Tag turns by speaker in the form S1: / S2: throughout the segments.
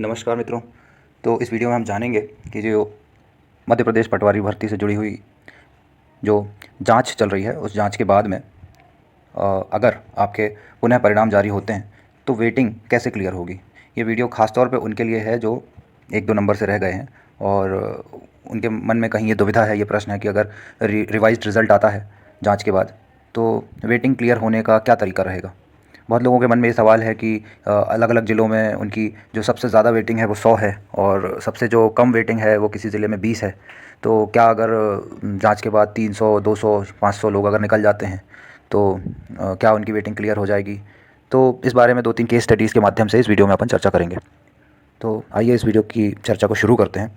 S1: नमस्कार मित्रों। तो इस वीडियो में हम जानेंगे कि जो मध्य प्रदेश पटवारी भर्ती से जुड़ी हुई जो जांच चल रही है उस जांच के बाद में अगर आपके पुनः परिणाम जारी होते हैं तो वेटिंग कैसे क्लियर होगी। ये वीडियो ख़ास तौर पे उनके लिए है जो 1-2 नंबर से रह गए हैं और उनके मन में कहीं ये दुविधा है, ये प्रश्न है कि अगर रिवाइज्ड रिज़ल्ट आता है जाँच के बाद तो वेटिंग क्लियर होने का क्या तरीका रहेगा। बहुत लोगों के मन में ये सवाल है कि अलग अलग ज़िलों में उनकी जो सबसे ज़्यादा वेटिंग है वो 100 है और सबसे जो कम वेटिंग है वो किसी ज़िले में 20 है। तो क्या अगर जांच के बाद 300, 200, 500 लोग अगर निकल जाते हैं तो क्या उनकी वेटिंग क्लियर हो जाएगी। तो इस बारे में 2-3 केस स्टडीज़ के माध्यम से इस वीडियो में अपन चर्चा करेंगे। तो आइए इस वीडियो की चर्चा को शुरू करते हैं।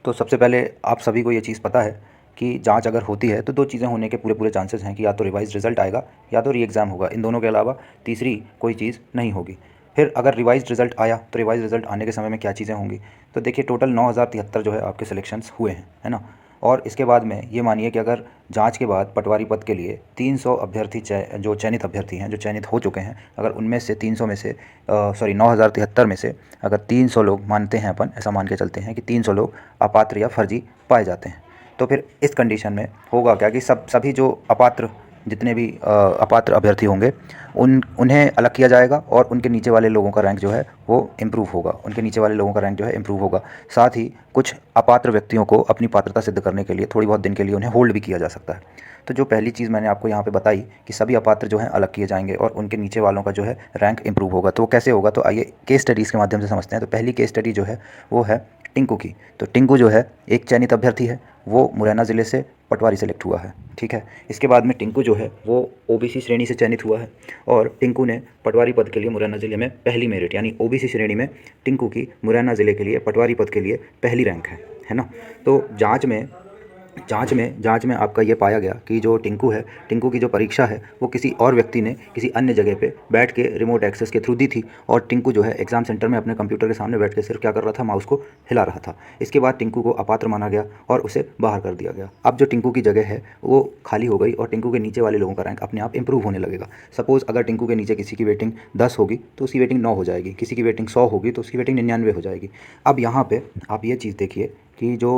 S1: तो सबसे पहले आप सभी को ये चीज़ पता है कि जांच अगर होती है तो 2 चीज़ें होने के पूरे चांसेस हैं कि या तो रिवाइज़ रिज़ल्ट आएगा या तो री एग्ज़ाम होगा। इन दोनों के अलावा तीसरी कोई चीज़ नहीं होगी। फिर अगर रिवाइज़्ड रिज़ल्ट आया तो रिवाइज़्ड रिज़ल्ट आने के समय में क्या चीज़ें होंगी। तो देखिए टोटल 9073 जो है आपके सिलेक्शंस हुए हैं, है ना। और इसके बाद में ये मानिए कि अगर जांच के बाद पटवारी पद के लिए 300 अभ्यर्थी जो चयनित अभ्यर्थी हैं, जो चयनित हो चुके हैं, अगर उनमें से 300 में से 9073 में से अगर 300 लोग मानते हैं, अपन ऐसा मान के चलते हैं कि 300 लोग अपात्र या फर्जी पाए जाते हैं, तो फिर इस कंडीशन में होगा क्या कि सभी जो अपात्र जितने भी अपात्र अभ्यर्थी होंगे उन्हें अलग किया जाएगा और उनके नीचे वाले लोगों का रैंक जो है वो इम्प्रूव होगा। उनके नीचे वाले लोगों का रैंक जो है इम्प्रूव होगा। साथ ही कुछ अपात्र व्यक्तियों को अपनी पात्रता सिद्ध करने के लिए थोड़ी बहुत दिन के लिए उन्हें होल्ड भी किया जा सकता है। तो जो पहली चीज़ मैंने आपको यहाँ पे बताई कि सभी अपात्र जो हैं अलग किए जाएंगे और उनके नीचे वालों का जो है रैंक इम्प्रूव होगा। तो वो कैसे होगा, तो आइए केस स्टडीज़ के माध्यम से समझते हैं। तो पहली केस स्टडी जो है वो है टिंकू की। तो टिंकू जो है एक चयनित अभ्यर्थी है, वो मुरैना ज़िले से पटवारी सेलेक्ट हुआ है, ठीक है। इसके बाद में टिंकू जो है वो ओबीसी श्रेणी से चयनित हुआ है और टिंकू ने पटवारी पद के लिए मुरैना ज़िले में पहली मेरिट यानी ओबीसी श्रेणी में टिंकू की मुरैना ज़िले के लिए पटवारी पद के लिए पहली रैंक है ना। तो जांच में आपका ये पाया गया कि जो टिंकू है, टिंकू की जो परीक्षा है वो किसी और व्यक्ति ने किसी अन्य जगह पे बैठ के रिमोट एक्सेस के थ्रू दी थी और टिंकू जो है एग्ज़ाम सेंटर में अपने कंप्यूटर के सामने बैठ के सिर्फ क्या कर रहा था, माउस को हिला रहा था। इसके बाद टिंकू को अपात्र माना गया और उसे बाहर कर दिया गया। अब जो टिंकू की जगह है वो खाली हो गई और टिंकू के नीचे वाले लोगों का रैंक अपने आप इंप्रूव होने लगेगा। सपोज़ अगर टिंकू के नीचे किसी की वेटिंग 10 होगी तो उसकी वेटिंग 9 हो जाएगी, किसी की वेटिंग 100 होगी तो उसकी वेटिंग 99 हो जाएगी। अब यहाँ पर आप ये चीज़ देखिए कि जो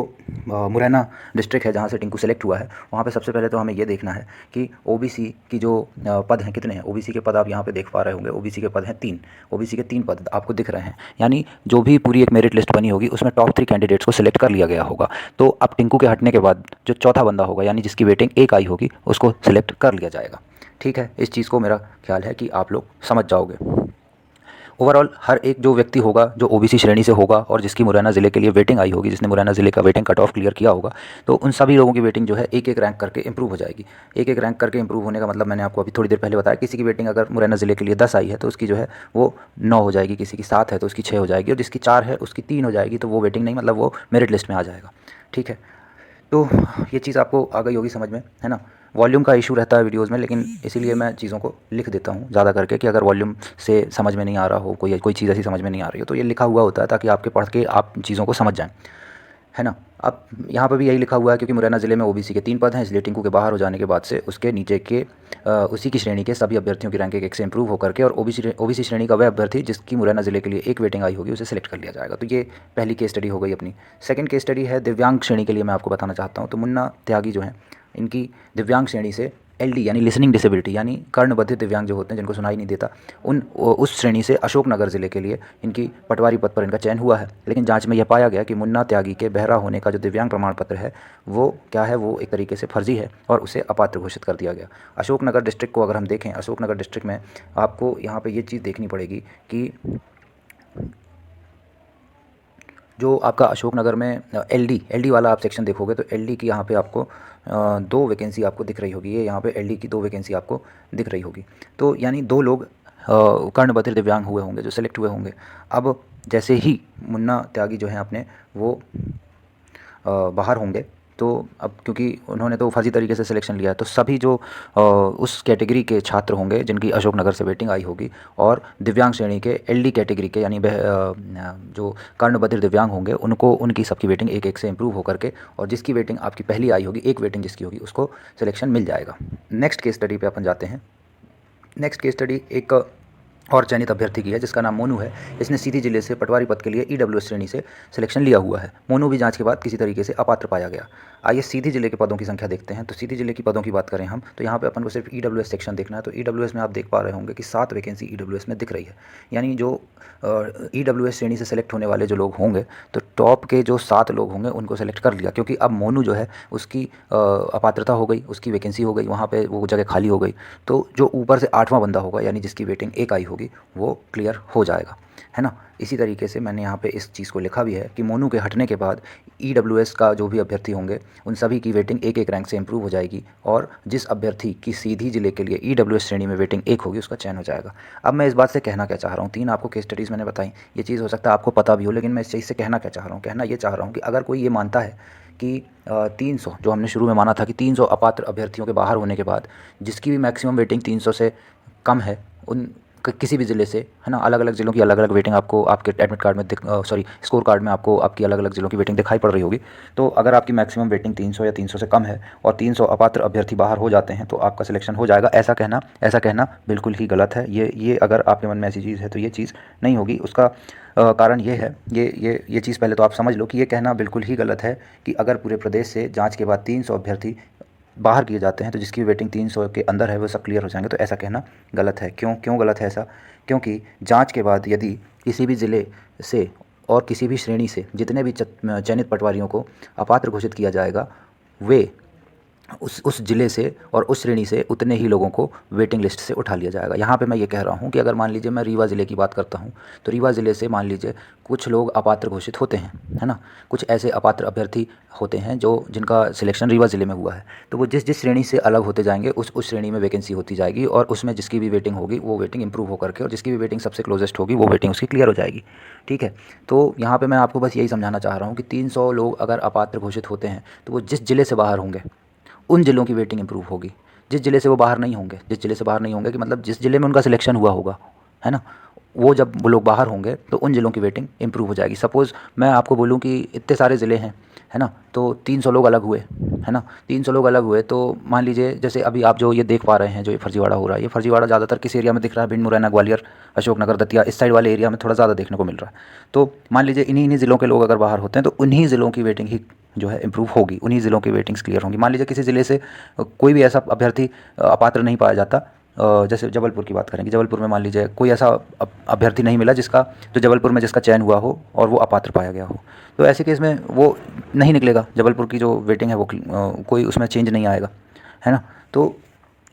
S1: मुरैना डिस्ट्रिक्ट है जहाँ से टिंकू सेलेक्ट हुआ है, वहाँ पे सबसे पहले तो हमें ये देखना है कि ओबीसी की जो पद हैं कितने हैं। ओबीसी के पद आप यहाँ पे देख पा रहे होंगे, ओबीसी के पद हैं 3। ओबीसी के 3 पद आपको दिख रहे हैं, यानी जो भी पूरी एक मेरिट लिस्ट बनी होगी उसमें टॉप 3 कैंडिडेट्स को सिलेक्ट कर लिया गया होगा। तो अब टिंकू के हटने के बाद जो चौथा बंदा होगा यानी जिसकी वेटिंग 1 आई होगी उसको सिलेक्ट कर लिया जाएगा, ठीक है। इस चीज़ को मेरा ख्याल है कि आप लोग समझ जाओगे। ओवरऑल हर एक जो व्यक्ति होगा जो ओबीसी श्रेणी से होगा और जिसकी मुरैना ज़िले के लिए वेटिंग आई होगी, जिसने मुरैना ज़िले का वेटिंग कट ऑफ क्लियर किया होगा, तो उन सभी लोगों की वेटिंग जो है एक एक रैंक करके इंप्रूव हो जाएगी। एक एक रैंक करके इंप्रूव होने का मतलब मैंने आपको अभी थोड़ी देर पहले बताया। किसी की वेटिंग अगर मुरैना ज़िले के लिए 10 आई है तो उसकी जो है वो 9 हो जाएगी, किसी की 7 है तो उसकी 6 हो जाएगी और जिसकी 4 है उसकी 3 हो जाएगी। तो वो वेटिंग नहीं, मतलब वो मेरिट लिस्ट में आ जाएगा, ठीक है। तो ये चीज़ आपको आ गई होगी समझ में, है ना। वॉल्यूम का इशू रहता है वीडियोज़ में, लेकिन इसीलिए मैं चीज़ों को लिख देता हूँ ज़्यादा करके कि अगर वॉल्यूम से समझ में नहीं आ रहा हो, कोई चीज़ ऐसी समझ में नहीं आ रही हो तो ये लिखा हुआ होता है ताकि आपके पढ़ के आप चीज़ों को समझ जाएँ, है ना। अब यहाँ पर भी यही लिखा हुआ है क्योंकि मुरैना ज़िले में ओबीसी के 3 पद हैं, इसलिए टिंकू के बाहर हो जाने के बाद से उसके नीचे के उसी की श्रेणी के सभी अभ्यर्थियों की रैंक 1 से इंप्रूव होकर के और ओबीसी श्रेणी का वह अभ्यर्थी जिसकी मुरैना ज़िले के लिए 1 वेटिंग आई होगी उसे सिलेक्ट कर लिया जाएगा। तो ये पहली केस स्टडी हो गई अपनी। सेकंड केस स्टडी है दिव्यांग श्रेणी के लिए, मैं आपको बताना चाहता हूँ। तो मुन्ना त्यागी जो हैं, इनकी दिव्यांग श्रेणी से एलडी यानी लिसनिंग डिसेबिलिटी यानी कर्णबद्ध दिव्यांग जो होते हैं जिनको सुनाई नहीं देता, उस श्रेणी से अशोकनगर ज़िले के लिए इनकी पटवारी पद पर इनका चयन हुआ है। लेकिन जांच में यह पाया गया कि मुन्ना त्यागी के बहरा होने का जो दिव्यांग प्रमाण पत्र है वो क्या है, वो एक तरीके से फर्जी है और उसे अपात्र घोषित कर दिया गया। अशोकनगर डिस्ट्रिक्ट को अगर हम देखें, अशोकनगर डिस्ट्रिक्ट में आपको यहाँ पर ये चीज़ देखनी पड़ेगी कि जो आपका अशोकनगर में एलडी वाला आप सेक्शन देखोगे तो एलडी की यहाँ पे आपको 2 वैकेंसी आपको दिख रही होगी। ये यहाँ पे एलडी की 2 वैकेंसी आपको दिख रही होगी। तो यानी 2 लोग कर्णबधिर दिव्यांग हुए होंगे जो सेलेक्ट हुए होंगे। अब जैसे ही मुन्ना त्यागी जो हैं अपने वो बाहर होंगे, तो अब क्योंकि उन्होंने तो फर्जी तरीके से सिलेक्शन लिया है तो सभी जो उस कैटेगरी के छात्र होंगे जिनकी अशोकनगर से वेटिंग आई होगी और दिव्यांग श्रेणी के एलडी कैटेगरी के यानी जो कर्णबधिर दिव्यांग होंगे उनको उनकी सबकी वेटिंग 1-1 से इंप्रूव होकर के और जिसकी वेटिंग आपकी पहली आई होगी, 1 वेटिंग जिसकी होगी उसको सिलेक्शन मिल जाएगा। नेक्स्ट केस स्टडी पे अपन जाते हैं। नेक्स्ट केस स्टडी एक और चयनित अभ्यर्थी की है जिसका नाम मोनू है। इसने सीधी जिले से पटवारी पद के लिए ईडब्ल्यूएस श्रेणी से सिलेक्शन लिया हुआ है। मोनू भी जांच के बाद किसी तरीके से अपात्र पाया गया। आइए सीधी जिले के पदों की संख्या देखते हैं। तो सीधी जिले की पदों की बात करें हम तो यहाँ पे अपन को सिर्फ ईडब्ल्यूएस सेक्शन देखना है। तो ईडब्ल्यूएस में आप देख पा रहे होंगे कि 7 वैकेंसी ईडब्ल्यूएस में दिख रही है। यानी जो ईडब्ल्यूएस श्रेणी से सेलेक्ट होने वाले जो लोग होंगे तो टॉप के जो 7 लोग होंगे उनको सेलेक्ट कर लिया, क्योंकि अब मोनू जो है उसकी अपात्रता हो गई, उसकी वैकेंसी हो गई, वहाँ पे वो जगह खाली हो गई। तो जो ऊपर से 8वां बंदा होगा यानी जिसकी वेटिंग 1 आई होगी वो क्लियर हो जाएगा, है ना। इसी तरीके से मैंने यहाँ पे इस चीज़ को लिखा भी है कि मोनू के हटने के बाद ईडब्ल्यूएस का जो भी अभ्यर्थी होंगे उन सभी की वेटिंग 1-1 रैंक से इंप्रूव हो जाएगी और जिस अभ्यर्थी की सीधी जिले के लिए ईडब्ल्यूएस श्रेणी में वेटिंग 1 होगी उसका चयन हो जाएगा। अब मैं इस बात से कहना क्या चाह रहा हूँ, 3 आपको केस स्टडीज़ मैंने बताई, ये चीज़ हो सकता है आपको पता भी हो, लेकिन मैं इस चीज़ से कहना क्या चाह रहा हूँ, कहना ये चाह रहा हूँ कि अगर कोई ये मानता है कि 300 जो हमने शुरू में माना था कि 300 अपात्र अभ्यर्थियों के बाहर होने के बाद जिसकी भी मैक्सिमम वेटिंग 300 से कम है उन किसी भी ज़िले से, है ना, अलग अलग ज़िलों की अलग अलग वेटिंग आपको आपके एडमिट कार्ड में स्कोर कार्ड में आपको आपकी अलग अलग ज़िलों की वेटिंग दिखाई पड़ रही होगी। तो अगर आपकी मैक्सिमम वेटिंग 300 या 300 से कम है और 300 अपात्र अभ्यर्थी बाहर हो जाते हैं तो आपका सिलेक्शन हो जाएगा। ऐसा कहना बिल्कुल ही गलत है। ये अगर आपके मन में ऐसी चीज़ है तो ये चीज़ नहीं होगी। उसका कारण ये है, ये चीज़ पहले तो आप समझ लो कि ये कहना बिल्कुल ही गलत है कि अगर पूरे प्रदेश से जाँच के बाद 300 अभ्यर्थी बाहर किए जाते हैं तो जिसकी वेटिंग 300 के अंदर है वो सब क्लियर हो जाएंगे। तो ऐसा कहना गलत है। क्यों गलत है ऐसा? क्योंकि जांच के बाद यदि किसी भी ज़िले से और किसी भी श्रेणी से जितने भी चयनित पटवारियों को अपात्र घोषित किया जाएगा वे उस ज़िले से और उस श्रेणी से उतने ही लोगों को वेटिंग लिस्ट से उठा लिया जाएगा। यहाँ पे मैं ये कह रहा हूँ कि अगर मान लीजिए मैं रीवा ज़िले की बात करता हूँ तो रीवा ज़िले से मान लीजिए कुछ लोग अपात्र घोषित होते हैं, है ना, कुछ ऐसे अपात्र अभ्यर्थी होते हैं जिनका सिलेक्शन रीवा ज़िले में हुआ है। तो वो जिस श्रेणी से अलग होते जाएंगे उस श्रेणी में वैकेंसी होती जाएगी और उसमें जिसकी भी वेटिंग होगी वो वेटिंग इंप्रूव होकर के और जिसकी भी वेटिंग सबसे क्लोजेस्ट होगी वो वेटिंग उसकी क्लियर हो जाएगी। ठीक है, तो यहाँ पर मैं आपको बस यही समझाना चाह रहा हूँ कि 300 लोग अगर अपात्र घोषित होते हैं तो वो जिस ज़िले से बाहर होंगे उन ज़िलों की वेटिंग इंप्रूव होगी। जिस ज़िले से वो बाहर नहीं होंगे, जिस ज़िले से बाहर नहीं होंगे कि मतलब जिस ज़िले में उनका सिलेक्शन हुआ होगा, है ना, वो जब वो लोग बाहर होंगे तो उन ज़िलों की वेटिंग इंप्रूव हो जाएगी। सपोज़ मैं आपको बोलूँ कि इतने सारे ज़िले हैं, है ना, तो 300 लोग अलग हुए, है ना, 300 लोग अलग हुए तो मान लीजिए जैसे अभी आप जो ये देख पा रहे हैं जो ये फर्जीवाड़ा हो रहा है, ये फर्जीवाड़ा ज़्यादातर किस एरिया में दिख रहा है? भिंड, मुरैना, ग्वालियर, अशोकनगर, दतिया, इस साइड वाले एरिया में थोड़ा ज़्यादा देखने को मिल रहा है। तो मान लीजिए इन्हीं ज़िलों के लोग अगर बाहर होते हैं तो उन्हीं ज़िलों की वेटिंग ही जो है इंप्रूव होगी, उन्हीं ज़िलों की वेटिंग्स क्लियर होंगी। मान लीजिए किसी ज़िले से कोई भी ऐसा अभ्यर्थी अपात्र नहीं पाया जाता, जैसे जबलपुर की बात करें कि जबलपुर में मान लीजिए कोई ऐसा अभ्यर्थी नहीं मिला जो जबलपुर में जिसका चयन हुआ हो और वो अपात्र पाया गया हो, तो ऐसे केस में वो नहीं निकलेगा। जबलपुर की जो वेटिंग है वो कोई उसमें चेंज नहीं आएगा, है ना। तो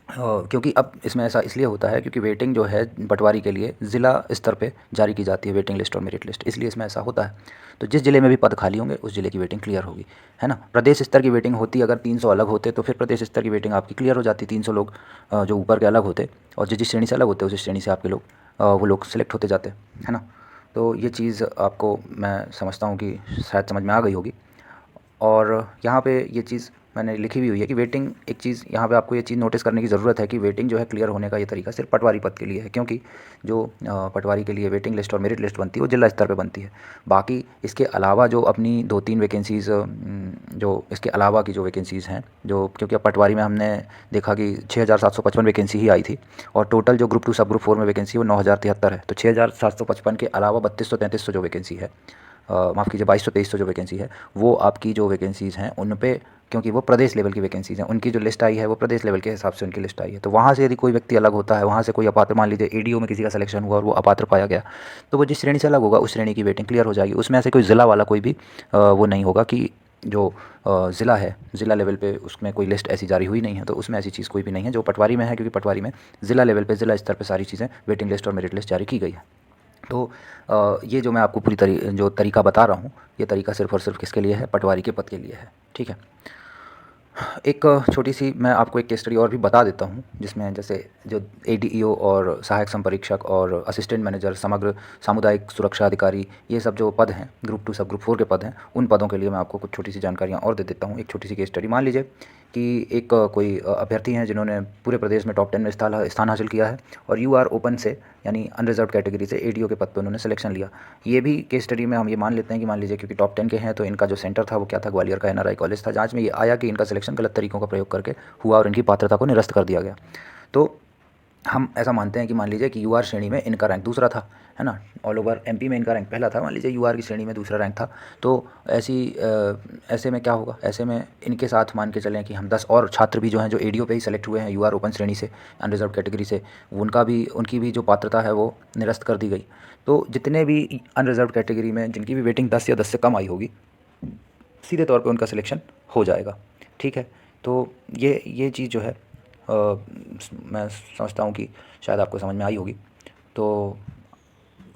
S1: क्योंकि अब इसमें ऐसा इसलिए होता है क्योंकि वेटिंग जो है पटवारी के लिए ज़िला स्तर पे जारी की जाती है, वेटिंग लिस्ट और मेरिट लिस्ट, इसलिए इसमें ऐसा होता है। तो जिस ज़िले में भी पद खाली होंगे उस ज़िले की वेटिंग क्लियर होगी, है ना। प्रदेश स्तर की वेटिंग होती अगर 300 अलग होते तो फिर प्रदेश स्तर की वेटिंग आपकी क्लियर हो जाती। 300 लोग जो ऊपर के अलग होते और जिस श्रेणी से अलग होते उस श्रेणी से आपके लोग वो लोग सेलेक्ट होते जाते, है ना। तो ये चीज़ आपको मैं समझता हूँ कि शायद समझ में आ गई होगी। और यहाँ पे ये चीज़ मैंने लिखी भी हुई है कि वेटिंग, एक चीज़ यहाँ पे आपको ये चीज़ नोटिस करने की ज़रूरत है कि वेटिंग जो है क्लियर होने का ये तरीका सिर्फ पटवारी पद के लिए है, क्योंकि जो पटवारी के लिए वेटिंग लिस्ट और मेरिट लिस्ट बनती है वो जिला स्तर पे बनती है। बाकी इसके अलावा जो अपनी 2-3 वैकेंसीज़ जो इसके अलावा की जो वैकेंसीज़ हैं जो, क्योंकि अब पटवारी में हमने देखा कि 6755 वैकेंसी ही आई थी और टोटल जो ग्रुप 2 सब ग्रुप 4 में वैकेंसी वो 9073 है। तो 6755 के अलावा 3200-3300 जो वैकेंसी है, माफ़ कीजिए 2200-2300 जो वैकेंसी है वो आपकी जो वैकेंसीज़ हैं उन पे, क्योंकि वो प्रदेश लेवल की वैकेंसीज़ हैं, उनकी जो लिस्ट आई है वो प्रदेश लेवल के हिसाब से उनकी लिस्ट आई है। तो वहाँ से यदि कोई व्यक्ति अलग होता है, वहाँ से कोई अपात्र, मान लीजिए एडीओ में किसी का सिलेक्शन हुआ और वो अपात्र पाया गया, तो वो जिस श्रेणी से अलग होगा उस श्रेणी की वेटिंग क्लियर हो जाएगी। उसमें ऐसे कोई ज़िला वाला कोई भी वो नहीं होगा कि जो ज़िला है, ज़िला लेवल पे उसमें कोई लिस्ट ऐसी जारी हुई नहीं है, तो उसमें ऐसी चीज़ कोई भी नहीं है जो पटवारी में है, क्योंकि पटवारी में ज़िला लेवल पे, ज़िला स्तर पर सारी चीज़ें वेटिंग लिस्ट और मेरिट लिस्ट जारी की गई है। तो ये जो मैं आपको पूरी जो तरीका बता रहा हूँ ये तरीका सिर्फ़ और सिर्फ किसके लिए है? पटवारी के पद के लिए है, ठीक है। एक छोटी सी मैं आपको एक केस स्टडी और भी बता देता हूँ जिसमें जैसे जो एडीईओ और सहायक संपरीक्षक और असिस्टेंट मैनेजर, समग्र सामुदायिक सुरक्षा अधिकारी, ये सब जो पद हैं ग्रुप 2 सब ग्रुप 4 के पद हैं, उन पदों के लिए मैं आपको कुछ छोटी सी जानकारियाँ और दे देता हूँ। एक छोटी सी केस स्टडी, मान लीजिए कि एक कोई अभ्यर्थी हैं जिन्होंने पूरे प्रदेश में टॉप 10 में स्थान हासिल किया है और यूआर ओपन से यानी अनरिजर्व कैटेगरी से एडीओ के पद पर उन्होंने सिलेक्शन लिया। ये भी केस स्टडी में हम ये मान लेते हैं कि मान लीजिए क्योंकि टॉप 10 के हैं तो इनका जो सेंटर था वो क्या था? ग्वालियर का एनआरआई कॉलेज था। जांच में ये आया कि इनका सिलेक्शन गलत तरीकों का प्रयोग करके हुआ और इनकी पात्रता को निरस्त कर दिया गया। तो हम ऐसा मानते हैं कि मान लीजिए कि यूआर श्रेणी में इनका रैंक दूसरा था, है ना, ऑल ओवर एमपी में इनका रैंक पहला था, मान लीजिए यूआर की श्रेणी में दूसरा रैंक था। तो ऐसे में क्या होगा, ऐसे में इनके साथ मान के चलें कि हम 10 और छात्र भी जो हैं, जो एडीओ पे ही सेलेक्ट हुए हैं यूआर ओपन श्रेणी से, अनरिजर्व कैटेगरी से, उनकी भी जो पात्रता है वो निरस्त कर दी गई। तो जितने भी अनरिजर्व कैटेगरी में जिनकी भी वेटिंग 10 या 10 से कम आई होगी, सीधे तौर पे उनका सिलेक्शन हो जाएगा। ठीक है, तो ये चीज़ जो है मैं समझता हूँ कि शायद आपको समझ में आई होगी। तो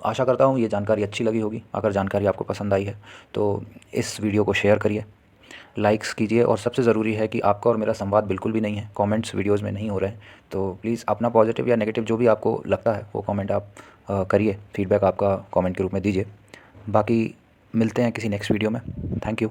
S1: आशा करता हूँ ये जानकारी अच्छी लगी होगी। अगर जानकारी आपको पसंद आई है तो इस वीडियो को शेयर करिए, लाइक्स कीजिए, और सबसे ज़रूरी है कि आपका और मेरा संवाद बिल्कुल भी नहीं है, कमेंट्स वीडियोज़ में नहीं हो रहे हैं। तो प्लीज़ अपना पॉजिटिव या नेगेटिव जो भी आपको लगता है वो कमेंट आप करिए, फीडबैक आपका कमेंट के रूप में दीजिए। बाकी मिलते हैं किसी नेक्स्ट वीडियो में। Thank you.